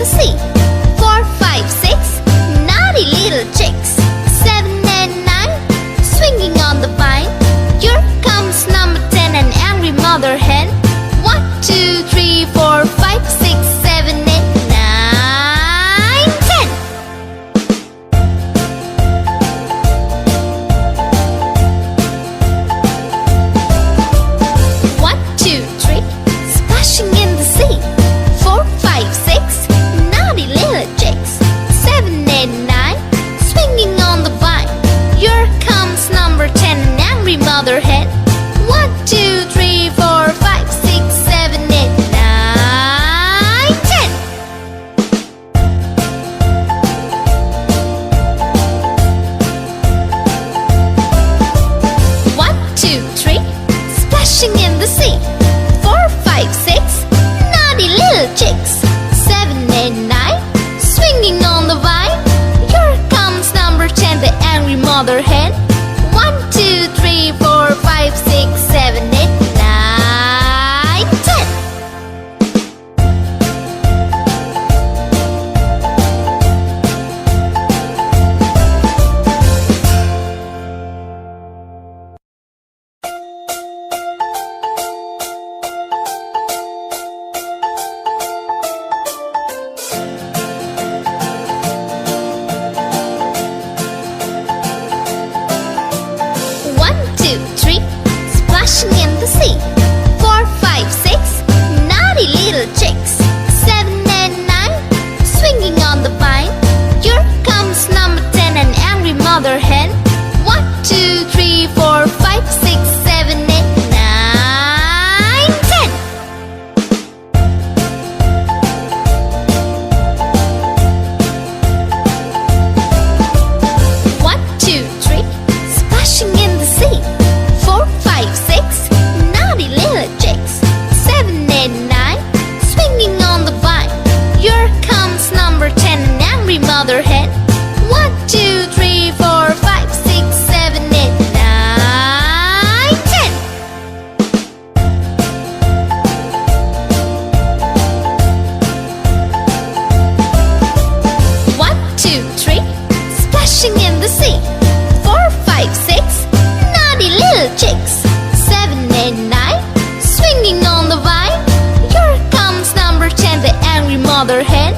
the sea. 4, 5, 6, naughty little chicks. 7 and 9, swinging on the vine. Here comes number 10, an angry mother hen. 1, 2, 3, 4, 5, 6, 7, 8, 9, 10. 1, 2, 3, splashing in the sea. 4, 5, 6, naughty little chicks. 7, 8, 9, swinging on the vine. Here comes number 10, an angry mother hen. 1, 2, 3, 4, 5, 6, 7, 8, 9, 10. 1, 2, 3, splashing in the sea. 4, 5, 6, naughty little chicks. 7, 8, 9, swinging on the vine. Here comes number 10, the angry mother hen. 1, 2, 3, 4, 5, 6, 7, 8, 9, 10. 1, 2, 3, splashing in the sea. 4, 5, 6, naughty little chicks. 7 and 9, swinging on the vine. Here comes number 10, an angry mother hen. 1, 2, 3, 4, 5, 6, 7, 8, 9, 10. 1, 2, 3, splashing in the sea. 4, 5, 6, naughty little chicks. 7, 8, 9, swinging on the vine. Here comes number 10, an angry mother hen. 1, 2, 3, 4, 5, 6, 7, 8, 9, 10. 1, 2, 3, splashing in the sea. 4, 5, 6, naughty little chicks. 7, 8, 9, swinging on the vine. Here comes number 10, the angry mother hen.